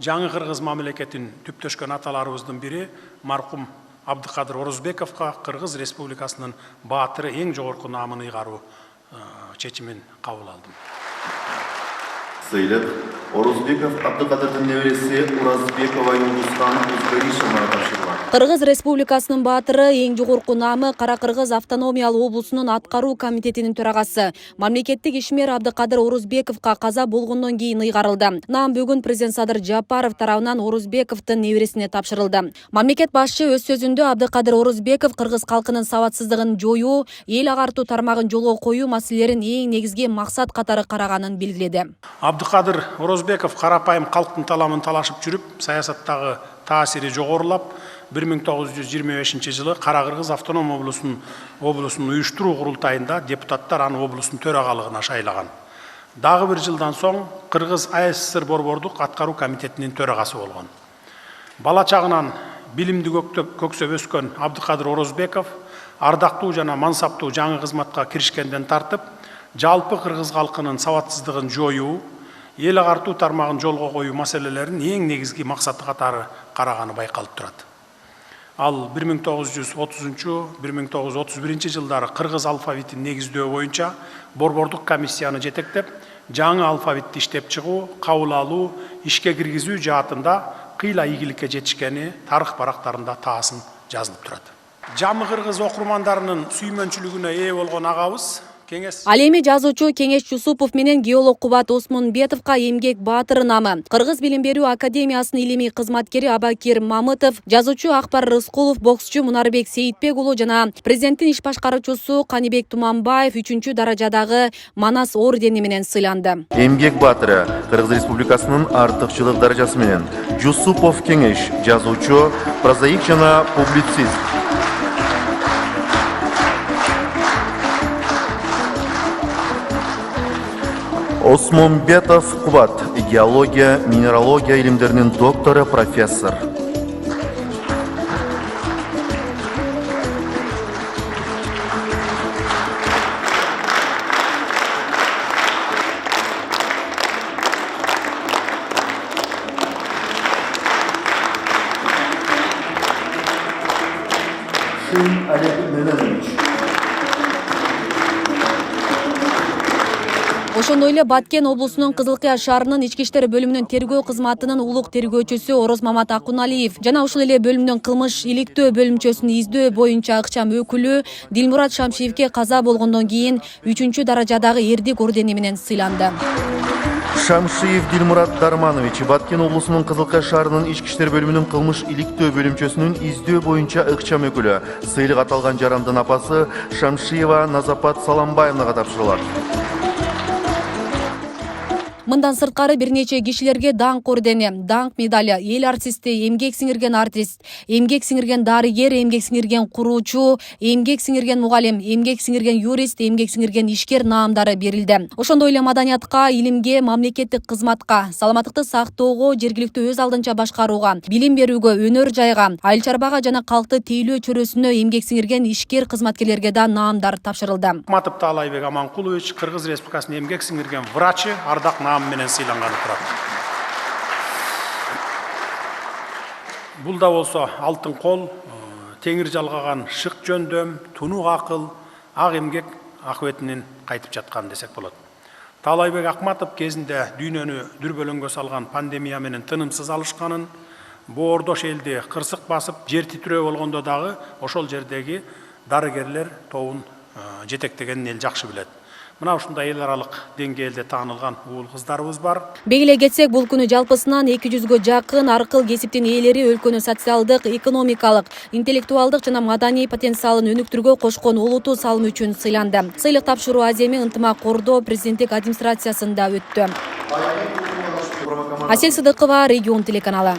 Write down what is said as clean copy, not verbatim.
жаңы Кыргыз мамлекетин түптөшкөн аталарыбыздын бири маркум Абдыкадыр Орозбековго Кыргыз Республикасынын баатыры эң жогорку наамын ыйгаруу чечимин кабыл алдым. Сыйлык Орозбеков Абдыкадырдын небереси Уразбекова Юлдузхан Узгаришевага тапшырылат. Кыргыз Республикасынын баатыры эң жогорку наамы Кара Кыргыз автономиялык облусунун аткаруу комитетинин төрагасы мамлекеттик ишмер Абдыкадыр Орозбековго каза болгондон кийин ыйгарылды. Наам бүгүн президент Садыр Жапаров тарабынан Орозбековдун небересине тапшырылды. Мамлекет башчы өз сөзүндө Абдыкадыр Орозбеков кыргыз калкынын сабатсыздыгын жоюу, эл агартуу тармагын жолго коюу маселелерин эң негизги максат катары караганын белгиледи. Абдыкадыр Орозбеков карапайым калктын таламын талашып жүрүп, саясаттагы таасири жогорулап, 1925 жылы Кара Кыргыз автоном облусунун уюштуруу курултайында депутаттар аны облустун төрагалыгына шайлаган. Дагы бир жылдан соң Кыргыз АССР борбордук аткаруу комитетинин төрагасы болгон. Бала чагынан билимди көксөп өскөн Абдыкадыр Орозбеков ардактуу жана мансаптуу жаңы кызматка киришкенден тартып, жалпы кыргыз калкынын сабатсыздыгын жоюу, эл агартуу тармагын жолго коюу маселелерин эң негизги максаты катары караганы байкалып турат. Ал 1930-1931 жылдары кыргыз алфавитин негиздөө боюнча борбордук комиссияны жетектеп, жаңы алфавитти иштеп чыгуу, кабыл алуу, ишке киргизүү жаатында кыйла ийгиликке жетишкени тарых барактарында таасын жазылып турат. Жамы кыргыз окурмандарынын сүймөнчүлүгүнө ээ болгон агабыз Ал эми жазуучу Кеңеш Жусупов менен геолог Кубат Осмонбетовго эмгек баатыры наамы, Кыргыз билим берүү академиясынын илимий кызматкери Абакир Мамытов, жазуучу Акбар Рыскулов, боксчу Мунарбек Сейитбек уулу жана президенттин иш башкаруучусу Канибек Туманбаев 3-даражадагы Манас ордени менен сыйланды. Эмгек баатыры Кыргыз Республикасынын артыкчылык даражасы менен Жусупов Кеңеш, жазуучу, прозаик жана публицист. Осмонбетов Кубат, геология, минералогия илимдеринин доктору, профессор. Олег Меланович. Ошондой эле Баткен облусунун Кызылкыя шаарынын ички иштер бөлүмүнүн тергөө кызматынын улук тергөөчүсү Ороз Мамат Акуналиев жана ушул эле бөлүмдүн кылмыш иликтөө бөлүмчөсүнүн издөө боюнча ыкчам өкүлү Дилмурат Шамшиевке каза болгондон кийин 3-даражадагы эрдик ордени менен сыйланды. Шамшиев Дилмурат Дарманович Баткен облусунун Кызылкыя шаарынын ички иштер бөлүмүнүн кылмыш иликтөө бөлүмчөсүнүн издөө боюнча ыкчам өкүлү. Сыйлык аталган жарандын апасы Шамшиева Назапат Саламбаевнага тапшырылат. Мындан сырткары бир нече кишилерге даңк ордени, даңк медали, эл артисти, эмгек сиңирген артист, эмгек сиңирген дарыгер, эмгек сиңирген куруучу, эмгек сиңирген мугалим, эмгек сиңирген юрист, эмгек сиңирген ишкер наамдары берилди. Ошондой эле маданиятка, илимге, мамлекеттик кызматка, саламаттыкты сактоого, жергиликтүү өз алдынча башкарууга, билим берүүгө, өнөр жайга, айыл чарбага жана калкты тейлөө чөрөсүнө эмгек сиңирген ишкер кызматкерлерге да наамдар тапшырылды. Матып Таалайбек Аманкулович Кыргыз Республикасынын эмгек сиңирген врачы ардак менен сыйланганы турат. Бул да болсо алтын кол, теңир жалгаган шык жөндөм, тунук акыл, ак эмгек акыбетинин кайтып жатканы десек болот. Таалайбек Акматов кезинде дүйнөнү дүрбөлөңгө салган пандемия менен тынымсыз алышканын, боордош элди кырсык басып, жер титирөө болгондо дагы ошол жердеги дарыгерлер тобун жетектегенин эл жакшы билет. Мына ушундай эл аралык деңгээлде таанылган уул кыздарыбыз бар. Белгилей кетсек, бул күнү жалпысынан 200гө жакын аркыл кесиптин ээлери өлкөнүн социалдык, экономикалык, интеллектуалдык жана маданий потенциалын өнүктүрүүгө кошкон улуттуу салымы үчүн сыйланды. Сыйлык тапшыруу аземи ынтымак кордоо президенттик администрациясында өттү. Асель Сыдыкова, Регион телеканалы.